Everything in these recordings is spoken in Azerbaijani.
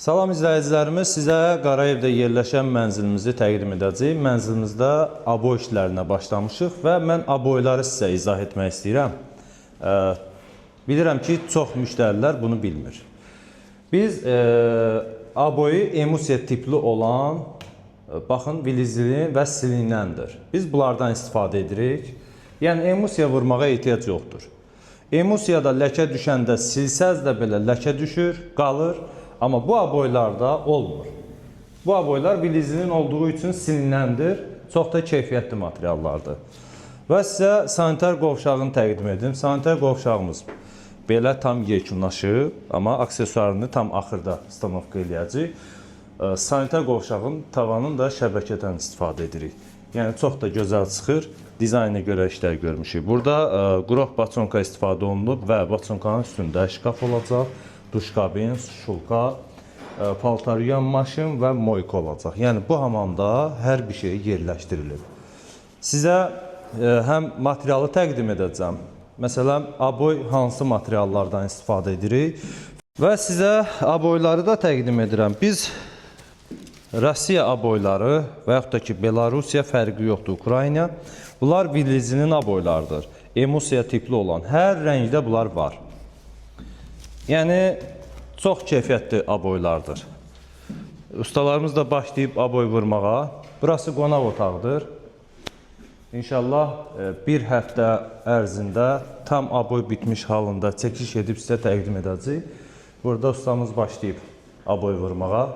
Salam izləyicilərimiz, sizə Qarayevdə yerləşən mənzilimizi təqdim edəcəyik. Mənzilimizdə abo işlərinə başlamışıq və mən aboyları sizə izah etmək istəyirəm. Bilirəm ki, çox müştərilər bunu bilmir. Biz aboyu emulsiya tipli olan, baxın, vilizlin və silinəndir. Biz bunlardan istifadə edirik. Yəni, emulsiya vurmağa ehtiyac yoxdur. Emulsiyada ləkə düşəndə silsəz də belə ləkə düşür, qalır. Amma bu aboylarda olmur. Bu aboylar vilizlin olduğu üçün silinəndir. Çox da keyfiyyətli materiallardır. Və sizə sanitar qovşağını təqdim edim. Sanitar qovşağımız belə tam yekunlaşıb, amma aksesuarını tam axırda stanovka eləyəcək. Sanitar qovşağın tavanını da şəbəkədən istifadə edirik. Yəni çox da gözəl çıxır. Dizaynə görə işlər görmüşük. Burada qrox baçonka istifadə olunub və baçonkanın üstündə şkaf olacaq. Duşkabin, şulka, paltar yuyan maşın və moyka olacaq. Yəni bu hamamda hər bir şey yerləşdirilib. Sizə həm materialı təqdim edəcəm. Məsələn, aboy hansı materiallardan istifadə edirik və sizə aboyları da təqdim edirəm. Biz Rusiya aboyları və yaxud da ki, Belarusiya fərqi yoxdur, Ukrayna. Bunlar vilizlinin aboylardır. Emulsiya tipli olan hər rəngdə bunlar var. Yəni, çox keyfiyyətli aboylardır. Ustalarımız da başlayıb aboy vurmağa. Burası qonaq otağıdır. İnşallah bir həftə ərzində tam aboy bitmiş halında çəkiliş edib sizə təqdim edəcək. Burada ustamız başlayıb aboy vurmağa.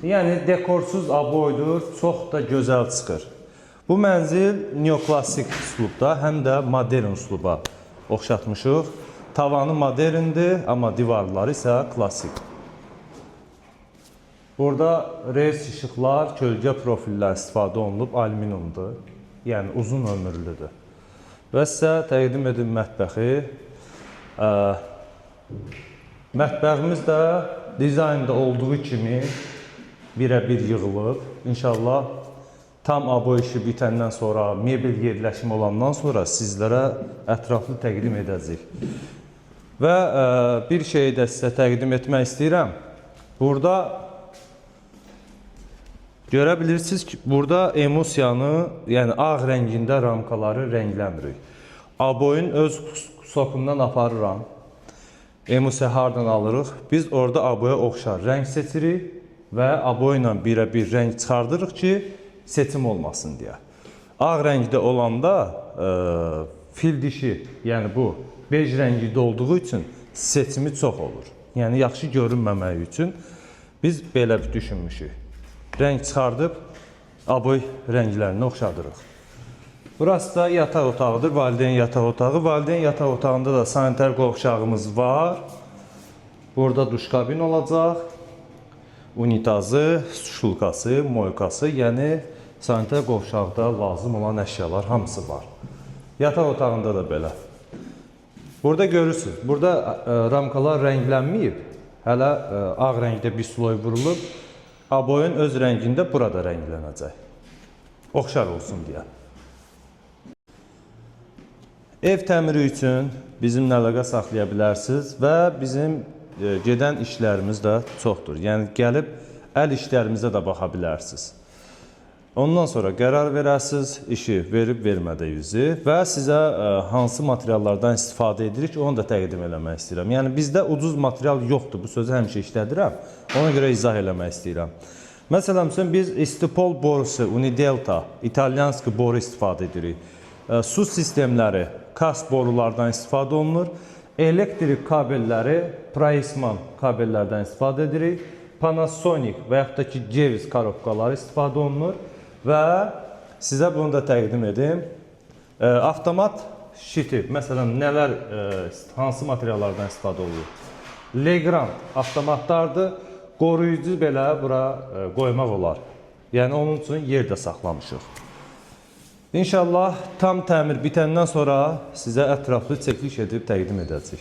Yəni, dekorsuz aboydur, çox da gözəl çıxır. Bu mənzil neoklassik üslubda, həm də modern üsluba oxşatmışıq. Tavanı moderndir, amma divarları isə klassik. Burada rels işıqlar, kölgə profillər istifadə olunub, alüminiumdur. Yəni, uzun ömürlüdür. Və sizə təqdim edim mətbəxi. Mətbəximiz də dizaynda olduğu kimi birə-bir yığılıb. İnşallah tam aboy işi bitəndən sonra, mebel yerləşimi olandan sonra sizlərə ətraflı təqdim edəcək. Və bir şeyi də sizə təqdim etmək istəyirəm. Burada görə bilirsiniz ki, burada emulsiyanı, yəni ağ rəngində ramkaları rəngləmirik. Aboyun öz sokundan aparıram. Emulsiya hardan alırıq? Biz orada aboya oxşar rəng seçirik və aboy ilə birə-bir rəng çıxardırıq ki, seçim olmasın deyə. Ağ rəngdə olanda fil dişi, yəni bu bej rəngdə olduğu üçün seçimi çox olur. Yəni yaxşı görünməməyi üçün biz belə düşünmüşük. Rəng çıxardıb aboy rənglərini oxşadırıq. Burası da yataq otağıdır, valideyn yataq otağı. Valideyn yataq otağında da sanitar qovşağımız var. Burada duşkabin olacaq. Unitazı, şulkası, moykası, yəni sanitar qovşaqda lazım olan əşyalar hamısı var. Yataq otağında da belə. Burada görürsünüz, burada ramkalar rənglənməyib, hələ ağ rəngdə bir sloy vurulub, aboyun öz rəngində burada rənglənəcək. Oxşar olsun deyə. Ev təmiri üçün bizimlə əlaqə saxlaya bilərsiniz və bizim gedən işlərimiz də çoxdur. Yəni, gəlib əl işlərimizə də baxa bilərsiniz. Ondan sonra qərar verəsiniz, işi verib-vermədiyinizi və sizə hansı materiallardan istifadə edirik, onu da təqdim eləmək istəyirəm. Yəni, bizdə ucuz material yoxdur, bu sözü həmişə işlədirəm, ona görə izah eləmək istəyirəm. Məsələn, biz istipol borusu, Unidelta, İtalyanski boru istifadə edirik. Su sistemləri, kas borulardan istifadə olunur. Elektrik kabelləri, Praisman kabellərdən istifadə edirik. Panasonic və yaxud da ki, ceviz korobkaları istifadə olunur. Və sizə bunu da təqdim edim. Avtomat şiti, məsələn, nələr, hansı materiallardan istifadə olunur? Legrand avtomatlardır, qoruyucu belə bura qoymaq olar. Yəni, onun üçün yer də saxlamışıq. İnşallah tam təmir bitəndən sonra sizə ətraflı çəkiliş edib təqdim edəcək.